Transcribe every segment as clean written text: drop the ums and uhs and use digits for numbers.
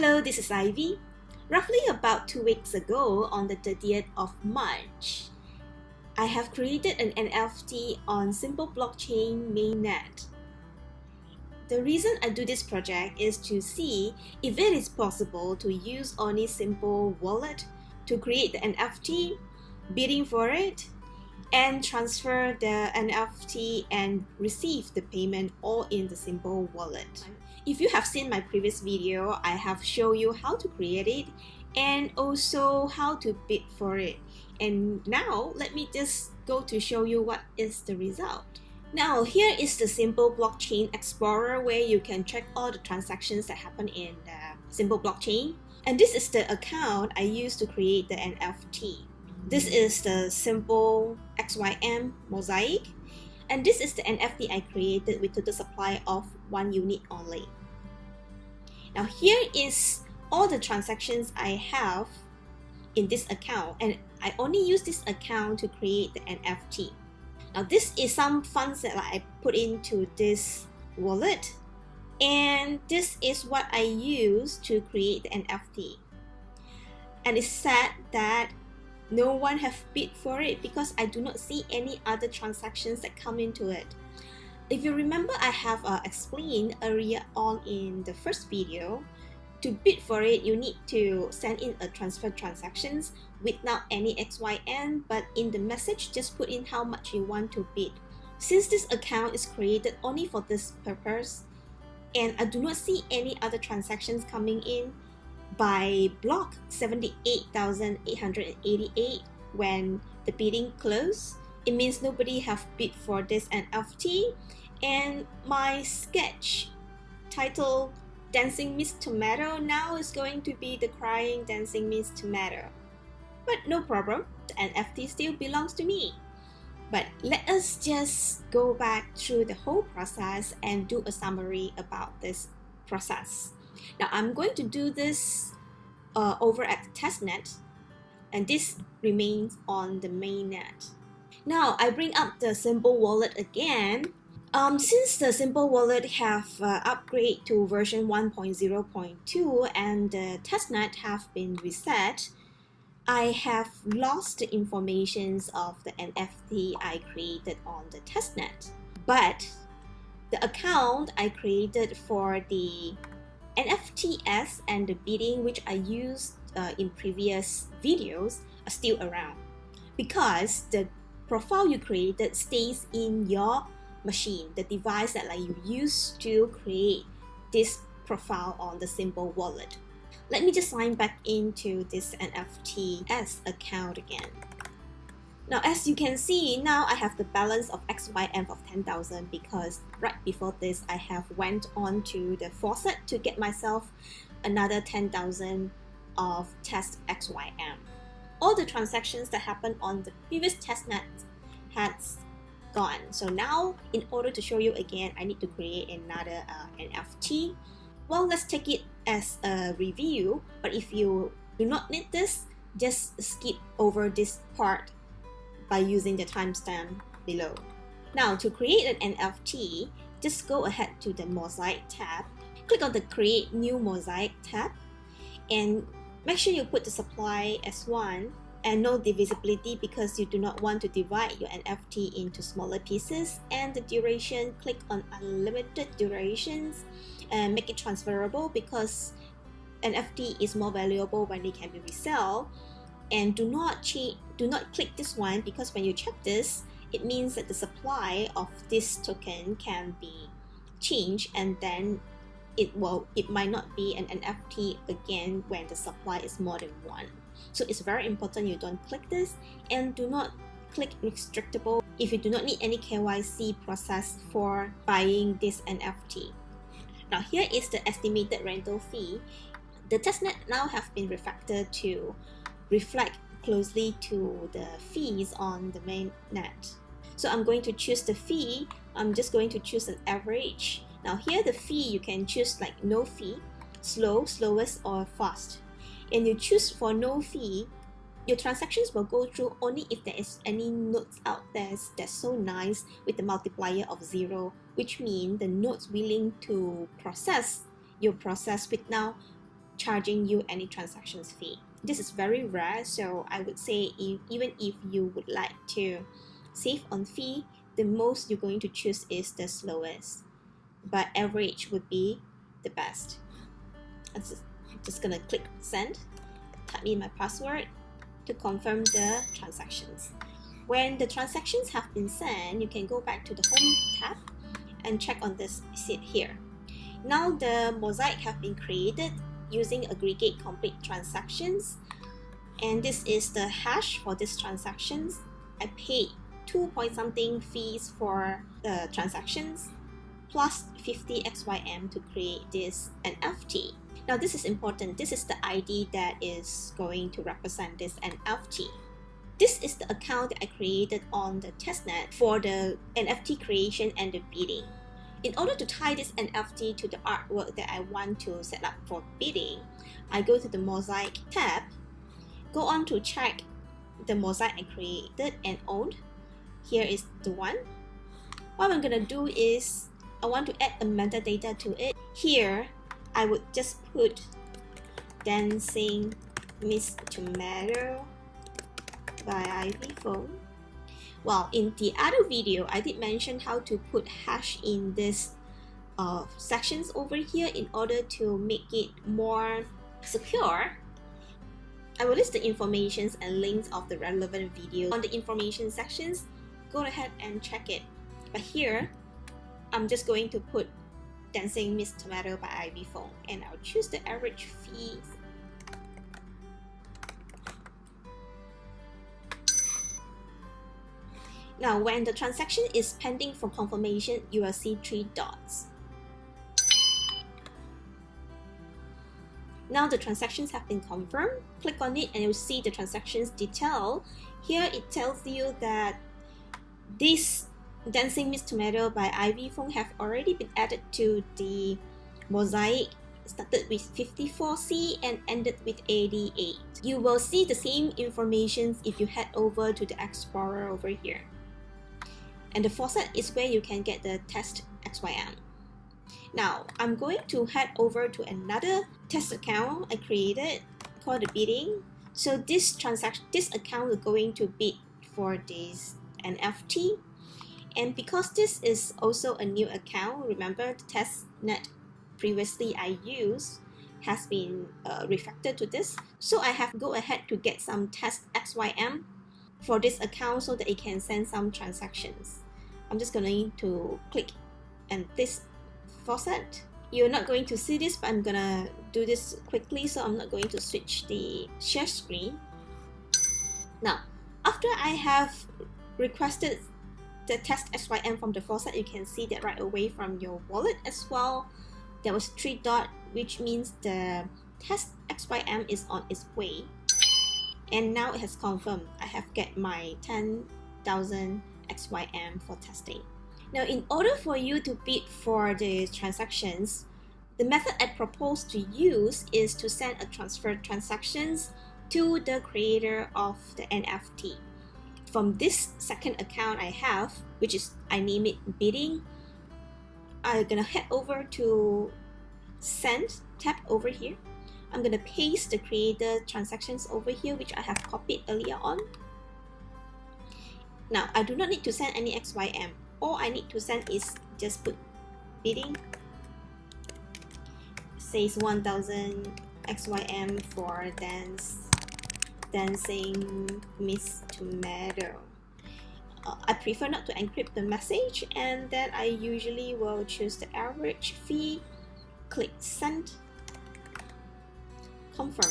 Hello, this is Ivy. Roughly about 2 weeks ago, on the 30th of March, I have created an NFT on simple blockchain mainnet. The reason I do this project is to see if it is possible to use only simple wallet to create the NFT, bidding for it, and transfer the NFT and receive the payment all in the simple wallet. If you have seen my previous video, I have shown you how to create it and also how to bid for it. And now let me just go to show you what is the result. Now here is the simple blockchain explorer where you can track all the transactions that happen in the simple blockchain. And this is the account I used to create the NFT. This is the simple XYM Mosaic, and this is the NFT I created with total supply of 1 unit only. Now here is all the transactions I have in this account, and I only use this account to create the NFT. Now this is some funds that I put into this wallet, and this is what I use to create the NFT. And it's sad that no one have bid for it because I do not see any other transactions that come into it. If you remember, I have explained earlier on in the first video, to bid for it, you need to send in a transfer transactions without any XYN, but in the message, just put in how much you want to bid. Since this account is created only for this purpose, and I do not see any other transactions coming in, by block 78,888 when the bidding closed, it means nobody have bid for this NFT, and my sketch titled Dancing Miss Tomato now is going to be the Crying Dancing Miss Tomato. But no problem, the NFT still belongs to me. But let us just go back through the whole process and do a summary about this process. Now I'm going to do this over at the testnet, and this remains on the mainnet. Now I bring up the simple wallet again. Since the simple wallet have upgrade to version 1.0.2 and the testnet have been reset, I have lost the informations of the NFT I created on the testnet. But the account I created for the NFTs and the bidding which I used in previous videos are still around, because the profile you created stays in your machine, the device that you use to create this profile on the simple wallet. Let me just sign back into this NFTs account again. Now as you can see, now I have the balance of XYM of 10,000 because right before this I have went on to the faucet to get myself another 10,000 of test XYM. All the transactions that happened on the previous testnet has gone. So now in order to show you again, I need to create another NFT. Well, let's take it as a review, but if you do not need this, just skip over this part by using the timestamp below. Now to create an NFT, just go ahead to the Mosaic tab, click on the Create New Mosaic tab, and make sure you put the supply as 1 and no divisibility because you do not want to divide your NFT into smaller pieces, and the duration, click on Unlimited Durations and make it transferable because NFT is more valuable when it can be resell. And do not click this one because when you check this, it means that the supply of this token can be changed, and then it might not be an NFT again when the supply is more than 1. So it's very important you don't click this, and do not click restrictable if you do not need any KYC process for buying this NFT. Now here is the estimated rental fee. The testnet now have been refactored to reflect closely to the fees on the mainnet. So I'm going to choose the fee. I'm just going to choose an average. Now here the fee you can choose like no fee, slow, slowest, or fast. And you choose for no fee, your transactions will go through only if there is any nodes out there that's so nice with the multiplier of 0, which means the nodes willing to process your process with now charging you any transactions fee. This is very rare, so I would say even if you would like to save on fee, the most you're going to choose is the slowest, but average would be the best. I'm just gonna click send, type in my password to confirm the transactions. When the transactions have been sent, you can go back to the home tab and check on this seat here. Now the mosaic have been created using aggregate complete transactions, and this is the hash for these transactions. I paid 2 point something fees for the transactions plus 50 XYM to create this NFT. Now this is important. This is the ID that is going to represent this NFT. This is the account that I created on the testnet for the NFT creation and the bidding. In order to tie this NFT to the artwork that I want to set up for bidding, I go to the Mosaic tab, go on to check the mosaic I created and owned. Here is the one. What I'm gonna do is I want to add a metadata to it. Here, I would just put Dancing Miss Tomato by Ivy Phone. Well, in the other video, I did mention how to put hash in this sections over here in order to make it more secure. I will list the informations and links of the relevant video on the information sections. Go ahead and check it. But here, I'm just going to put Dancing Miss Tomato by Ivy Phone, and I'll choose the average fees. Now, when the transaction is pending for confirmation, you will see 3 dots. Now the transactions have been confirmed. Click on it and you'll see the transactions detail. Here it tells you that this Dancing Miss Tomato by Ivy Phone have already been added to the mosaic, started with 54C and ended with 88. You will see the same information if you head over to the Explorer over here. And the faucet is where you can get the test XYM. Now, I'm going to head over to another test account I created called the bidding. So this account is going to bid for this NFT. And because this is also a new account, remember the testnet previously I used has been refactored to this. So I have go ahead to get some test XYM for this account so that it can send some transactions. I'm just going to click and this faucet. You're not going to see this, but I'm gonna do this quickly, so I'm not going to switch the share screen. Now, after I have requested the test XYM from the faucet, you can see that right away from your wallet as well. There was 3 dots, which means the test XYM is on its way. And now it has confirmed. I have get my 10,000 XYM for testing. Now, in order for you to bid for the transactions, the method I propose to use is to send a transfer transactions to the creator of the NFT. From this second account I have, which is I name it bidding, I'm gonna head over to send, tap over here. I'm gonna paste the creator transactions over here, which I have copied earlier on. Now, I do not need to send any XYM. All I need to send is just put bidding, says 1000 XYM for Dancing Miss Tomato. I prefer not to encrypt the message, and then I usually will choose the average fee, click send, confirm.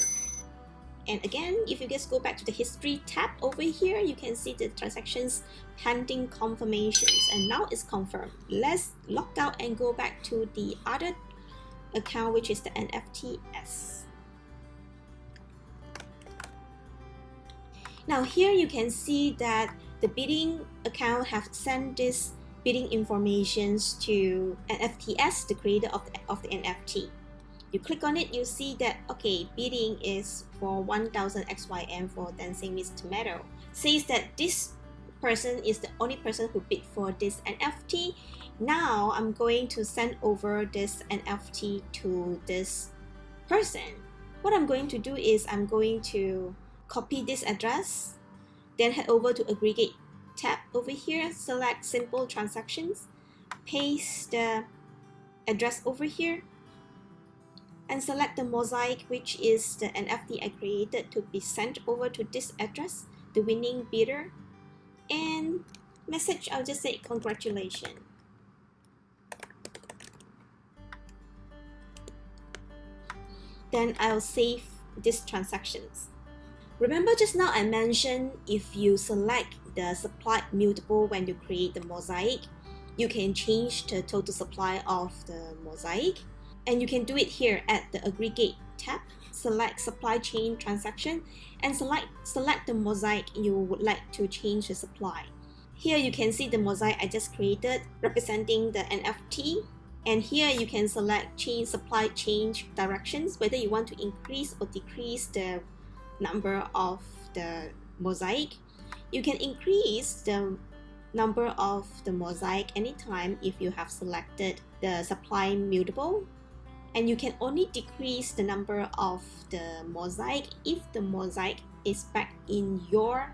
And again, if you guys go back to the history tab over here, you can see the transactions pending confirmations, and now it's confirmed. Let's log out and go back to the other account, which is the NFTs. Now here you can see that the bidding account have sent this bidding informations to NFTs, the creator of the NFT. You click on it, you see that, okay, bidding is for 1000 XYM for Dancing Miss Tomato. Says that this person is the only person who bid for this NFT. Now I'm going to send over this NFT to this person. What I'm going to do is I'm going to copy this address, then head over to Aggregate tab over here, select Simple Transactions, paste the address over here, and select the Mosaic, which is the NFT I created to be sent over to this address, the winning bidder, and message, I'll just say congratulations. Then I'll save these transactions. Remember just now I mentioned if you select the supply mutable when you create the Mosaic, you can change the total supply of the Mosaic, and you can do it here at the Aggregate tab. Select supply chain transaction and select the Mosaic you would like to change the supply. Here you can see the Mosaic I just created representing the NFT, and here you can select change supply change directions, whether you want to increase or decrease the number of the Mosaic. You can increase the number of the Mosaic anytime if you have selected the supply mutable, and you can only decrease the number of the Mosaic if the Mosaic is back in your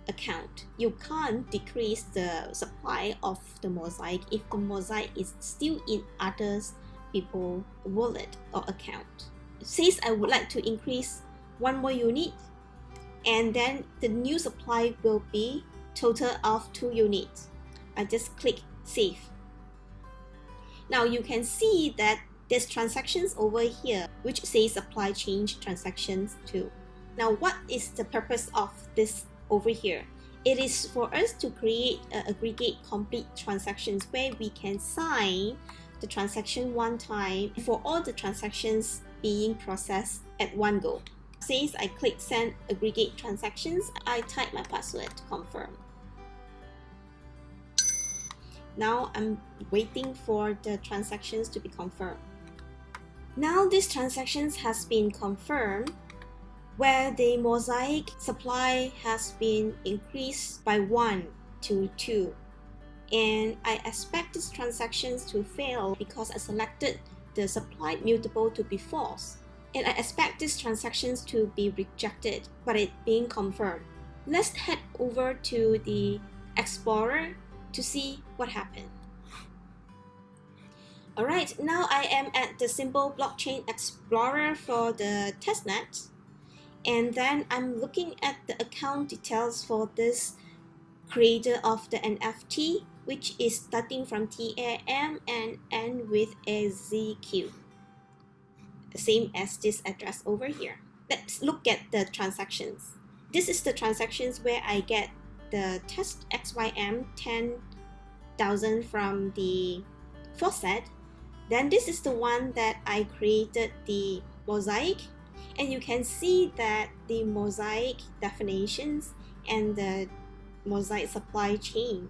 account. You can't decrease the supply of the Mosaic if the Mosaic is still in other people's wallet or account. It says I would like to increase one more unit, and then the new supply will be total of 2 units. I just click save. Now you can see that there's transactions over here which says supply change transactions too. Now what is the purpose of this over here? It is for us to create an aggregate complete transactions where we can sign the transaction one time for all the transactions being processed at one go. Says I click send aggregate transactions, I type my password to confirm. Now I'm waiting for the transactions to be confirmed. Now this transactions has been confirmed, where the Mosaic supply has been increased by 1 to 2. And I expect these transactions to fail because I selected the supply mutable to be false. And I expect these transactions to be rejected, but it being confirmed. Let's head over to the Explorer to see what happened. Alright, now I am at the Symbol Blockchain Explorer for the testnet. And then I'm looking at the account details for this creator of the NFT, which is starting from TAM and end with AZQ. Same as this address over here. Let's look at the transactions. This is the transactions where I get the test XYM 10,000 from the faucet. Then this is the one that I created the Mosaic, and you can see that the Mosaic definitions and the Mosaic supply chain.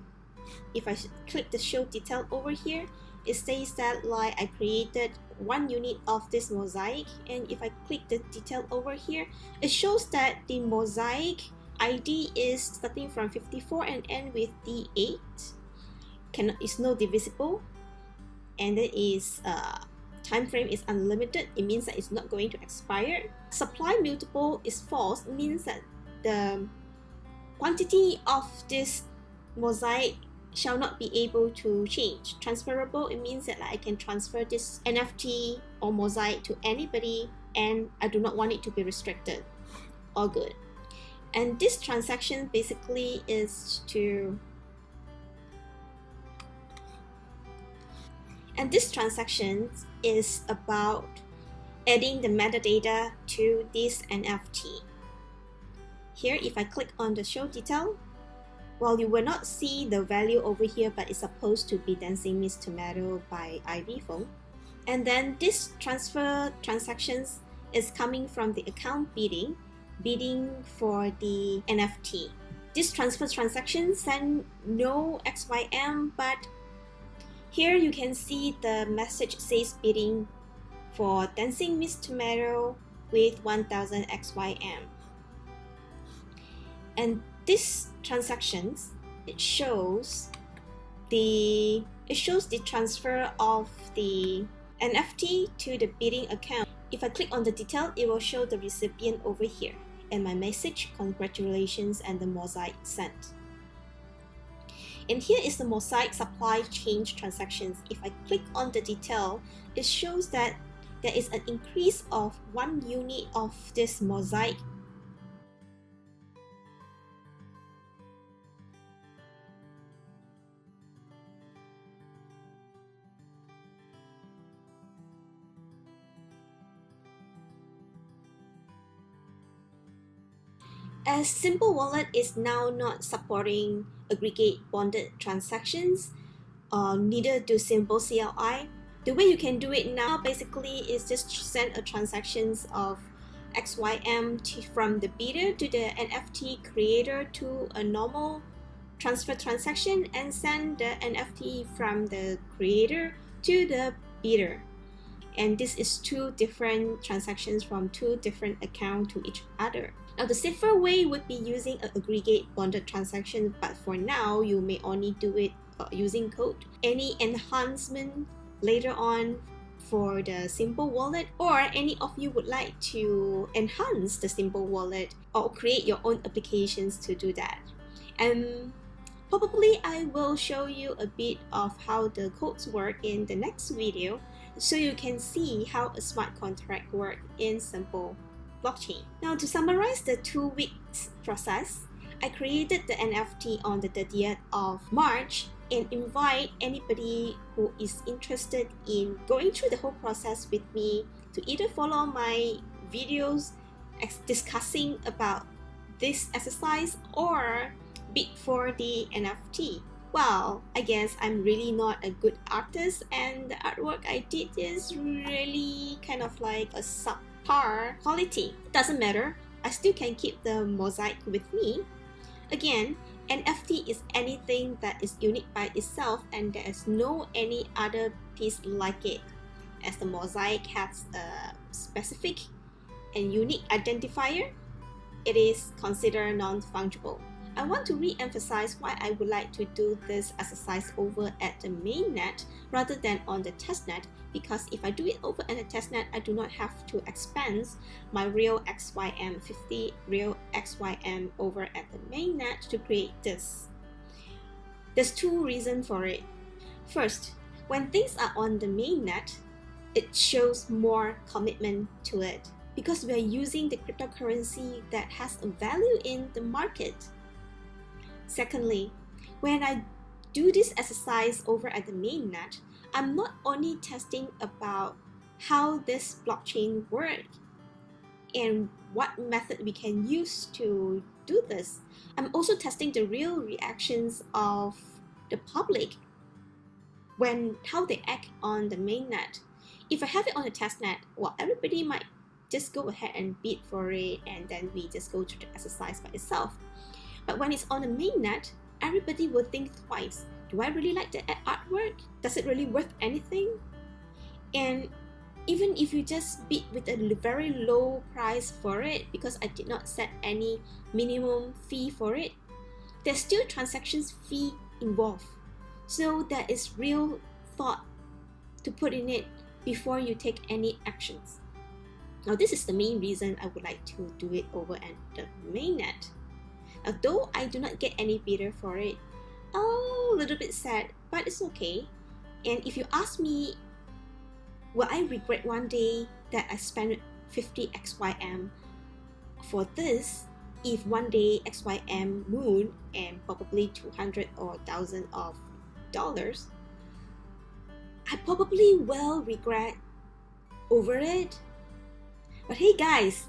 If I click the show detail over here, it says that like I created 1 unit of this Mosaic, and if I click the detail over here, it shows that the Mosaic ID is starting from 54 and end with D8. It's not divisible, and it is time frame is unlimited. It means that it's not going to expire. Supply mutable is false. It means that the quantity of this Mosaic shall not be able to change. Transferable, it means that I can transfer this NFT or Mosaic to anybody, and I do not want it to be restricted. All good. And this transaction basically is to And this transaction is about adding the metadata to this NFT. Here, if I click on the show detail, well, you will not see the value over here, but it's supposed to be Dancing Miss Tomato by Ivy Phone. And then this transfer transactions is coming from the account bidding for the NFT. This transfer transaction send no XYM, but here you can see the message says bidding for Dancing Miss Tomato with 1000 XYM. And this transactions, it shows the transfer of the NFT to the bidding account. If I click on the detail, it will show the recipient over here and my message, congratulations, and the Mosaic sent. And here is the Mosaic supply change transactions. If I click on the detail, it shows that there is an increase of 1 unit of this Mosaic. As Simple Wallet is now not supporting aggregate bonded transactions, neither do symbol-cli. The way you can do it now basically is just send a transactions of XYM from the bidder to the NFT creator to a normal transfer transaction, and send the NFT from the creator to the bidder. And this is 2 different transactions from 2 different accounts to each other. Now the safer way would be using an aggregate bonded transaction, but for now you may only do it using code. Any enhancement later on for the Simple Wallet, or any of you would like to enhance the Simple Wallet or create your own applications to do that. And probably I will show you a bit of how the codes work in the next video, so you can see how a smart contract works in Simple blockchain. Now to summarize the 2 weeks process, I created the NFT on the 30th of March and invite anybody who is interested in going through the whole process with me to either follow my videos discussing about this exercise or bid for the NFT. Well, I guess I'm really not a good artist, and the artwork I did is really kind of like a subpar quality. Doesn't matter, I still can keep the Mosaic with me. Again, NFT is anything that is unique by itself, and there is no any other piece like it, as the Mosaic has a specific and unique identifier. It is considered non-fungible. I want to re-emphasize why I would like to do this exercise over at the mainnet rather than on the testnet, because if I do it over at the testnet, I do not have to expense my real XYM, 50 real XYM over at the mainnet to create this. There's 2 reasons for it. First, when things are on the mainnet, it shows more commitment to it because we are using the cryptocurrency that has a value in the market. Secondly, when I do this exercise over at the mainnet, I'm not only testing about how this blockchain works and what method we can use to do this. I'm also testing the real reactions of the public when how they act on the mainnet. If I have it on the testnet, well, everybody might just go ahead and bid for it, and then we just go through the exercise by itself. But when it's on the mainnet, everybody will think twice. Do I really like the artwork? Does it really worth anything? And even if you just bid with a very low price for it, because I did not set any minimum fee for it, there's still transactions fee involved. So there is real thought to put in it before you take any actions. Now this is the main reason I would like to do it over at the mainnet. Although I do not get any bidder for it, a little bit sad, but it's okay. And if you ask me, will I regret one day that I spent 50 XYM for this, if one day XYM moon and probably 200 or 1,000 of dollars, I probably will regret over it. But hey guys,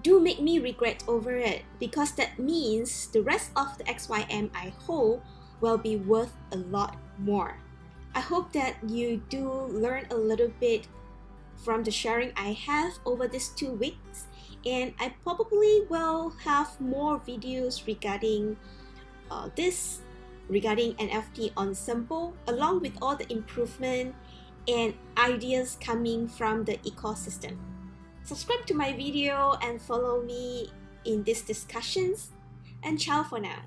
do make me regret over it, because that means the rest of the XYM I hold will be worth a lot more. I hope that you do learn a little bit from the sharing I have over these 2 weeks, and I probably will have more videos regarding regarding NFT on Simple, along with all the improvement and ideas coming from the ecosystem. Subscribe to my video and follow me in these discussions, and ciao for now.